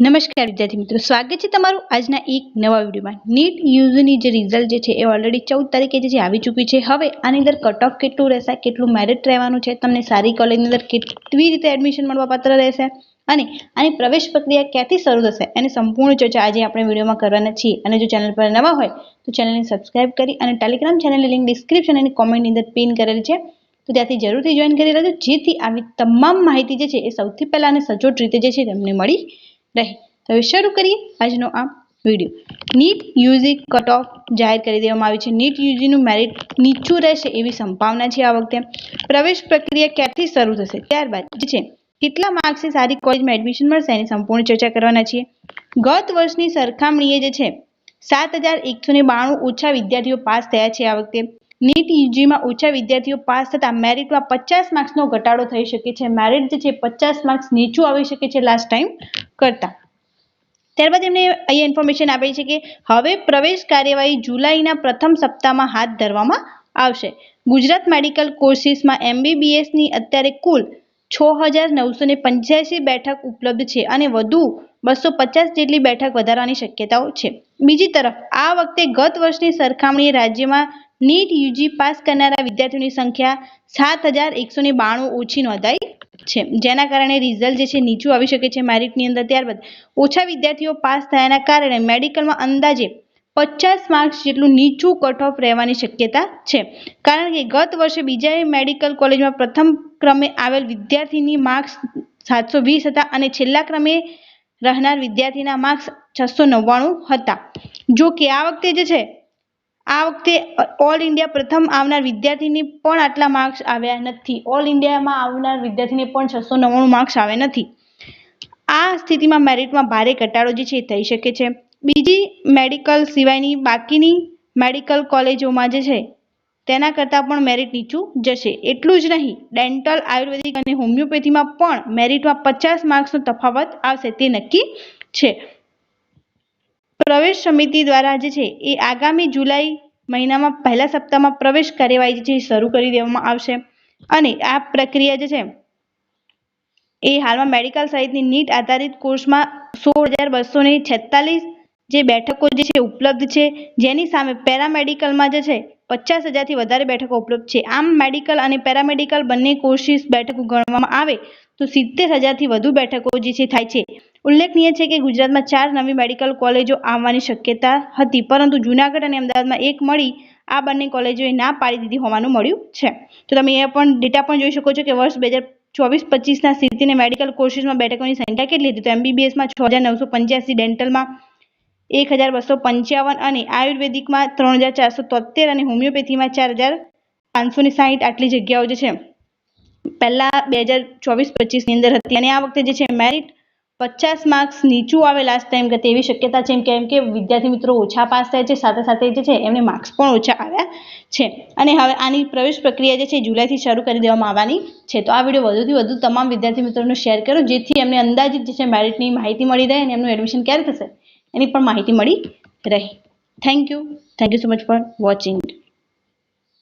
નમસ્કાર વિદ્યાર્થી મિત્રો, સ્વાગત છે તમારું આજના એક નવા વિડીયોમાં। નીટ યુજીની જે રિઝલ્ટ છે એ ઓલરેડી 14 તારીખે જે આવી ચૂક્યું છે। હવે આની અંદર કટ ઓફ કેટલું રહેશે, કેટલું મેરિટ રહેવાનું છે, તમને સારી કોલેજની અંદર કેવી રીતે એડમિશન મળવાપાત્ર રહેશે અને આની પ્રવેશ પ્રક્રિયા ક્યાંથી શરૂ થશે એની સંપૂર્ણ ચર્ચા આજે આપણે વિડીયોમાં કરવાના છીએ। અને જો ચેનલ પર નવા હોય તો ચેનલને સબસ્ક્રાઇબ કરી અને ટેલિગ્રામ ચેનલની લિંક ડિસ્ક્રિપ્શન અને કોમેન્ટની અંદર પિન કરેલી છે તો ત્યાંથી જરૂરથી જોઈન કરી લેજો, જેથી આવી તમામ માહિતી જે છે એ સૌથી પહેલા અને સચોટ રીતે જે છે તમને મળી રહે। તો હવે શરૂ કરીએ આજનો આ video. NEET UG cut off જાહેર કરી દેવામાં આવી છે। નીટ યુજીનું મેરિટ નીચું રહેશે એવી સંભાવના છે આ વખતે। પ્રવેશ પ્રક્રિયા ક્યાંથી શરૂ થશે, ત્યારબાદ જે છે કેટલા માર્ક્સથી સારી કોલેજમાં એડમિશન મળશે એની સંપૂર્ણ ચર્ચા કરવાના છીએ। ગત વર્ષની સરખામણીએ જે છે 7192 ઓછા વિદ્યાર્થીઓ પાસ થયા છે આ વખતે। નીટ યુજીમાં ઓછા વિદ્યાર્થીઓ પાસ થતા મેરિટમાં 50 માર્ક્સનો ઘટાડો થઈ શકે છે। મેરિટ જે છે 50 માર્ક્સ નીચું આવી શકે છે લાસ્ટ ટાઈમ કરતા। ત્યારબાદ એમને અહીંયા ઇન્ફોર્મેશન આપેલી છે કે હવે પ્રવેશ કાર્યવાહી જુલાઈના પ્રથમ સપ્તાહમાં હાથ ધરવામાં આવશે। ગુજરાત મેડિકલ કોર્સિસમાં MBBSની અત્યારે કુલ 6985 બેઠક ઉપલબ્ધ છે અને વધુ 250 જેટલી બેઠક વધારવાની શક્યતાઓ છે। બીજી તરફ આ વખતે ગત વર્ષની સરખામણીએ રાજ્યમાં નીટ યુજી પાસ કરનારા વિદ્યાર્થીઓની સંખ્યા 7192 ઓછી નોંધાઈ છે, જેના કારણે રિઝલ્ટ જે છે નીચું આવી શકે છે મેરિટની અંદર। ત્યારબાદ ઓછા વિદ્યાર્થીઓ પાસ થયાના કારણે મેડિકલમાં અંદાજે 50 માર્ક્સ જેટલું નીચું કટ ઓફ રહેવાની શક્યતા છે, કારણ કે ગત વર્ષે બીજા મેડિકલ કોલેજમાં પ્રથમ ક્રમે આવેલ વિદ્યાર્થીની માર્ક્સ 720 હતા અને છેલ્લા ક્રમે રહેનાર વિદ્યાર્થીના માર્ક્સ 699 હતા। જો કે આ વખતે ઓલ ઇન્ડિયા પ્રથમ આવનાર વિદ્યાર્થીની પણ આટલા માર્ક્સ આવ્યા નથી। ઓલ ઇન્ડિયામાં આવનાર વિદ્યાર્થીને પણ 699 માર્ક્સ આવ્યા નથી। આ સ્થિતિમાં મેરિટમાં ભારે ઘટાડો જે છે થઈ શકે છે। બીજી મેડિકલ સિવાયની બાકીની મેડિકલ કોલેજોમાં જે છે તેના કરતાં પણ મેરિટ નીચું જશે। એટલું જ નહીં, ડેન્ટલ, આયુર્વેદિક અને હોમિયોપેથીમાં પણ મેરિટમાં 50 માર્ક્સનો તફાવત આવશે તે નક્કી છે। પ્રવેશ સમિતિ દ્વારા જે છે એ આગામી જુલાઈ મહિનામાં પહેલા સપ્તાહમાં પ્રવેશ કાર્યવાહી જે છે શરૂ કરી દેવામાં આવશે અને આ પ્રક્રિયા જે છે એ હાલમાં મેડિકલ સહિતની નીટ આધારિત કોર્સમાં 16246 જે બેઠકો જે છે ઉપલબ્ધ છે, જેની સામે પેરામેડિકલમાં જે છે 50,000થી વધારે બેઠકો ઉપલબ્ધ છે। આમ મેડિકલ અને પેરામેડિકલ બંને કોર્સિસ બેઠકો ગણવામાં આવે તો 70,000થી વધુ બેઠકો જે છે થાય છે। ઉલ્લેખનીય છે કે ગુજરાતમાં 4 નવી મેડિકલ કોલેજો આવવાની શક્યતા હતી, પરંતુ જૂનાગઢ અને અમદાવાદમાં એક મળી આ બંને કોલેજોએ ના પાડી દીધી હોવાનું મળ્યું છે। તો તમે અહીંયા પણ ડેટા પણ જોઈ શકો છો કે વર્ષ 2024-25ના સ્થિતિને મેડિકલ કોર્સિસમાં બેઠકોની સંખ્યા કેટલી હતી, તો MBBSમાં 6985, ડેન્ટલમાં 1255 અને આયુર્વેદિકમાં 3473 અને હોમિયોપેથીમાં 4560 આટલી જગ્યાઓ જે છે પહેલા 2024-25ની અંદર હતી અને આ વખતે જે છે મેરિટ 50 માર્ક્સ નીચું આવે લાસ્ટ ટાઈમ કરતા એવી શક્યતા છે, કેમ કે વિદ્યાર્થી મિત્રો ઓછા પાસ થયા છે, સાથે સાથે જે છે એમને માર્ક્સ પણ ઓછા આવ્યા છે અને હવે આની પ્રવેશ પ્રક્રિયા જે છે જુલાઈથી શરૂ કરી દેવામાં આવવાની છે। તો આ વિડીયો વધુથી વધુ તમામ વિદ્યાર્થી મિત્રોને શેર કરો, જેથી એમને અંદાજિત જે છે મેરિટની માહિતી મળી રહે અને એમનું એડમિશન ક્યારે થશે એની પણ માહિતી મળી રહે। Thank you so much for watching.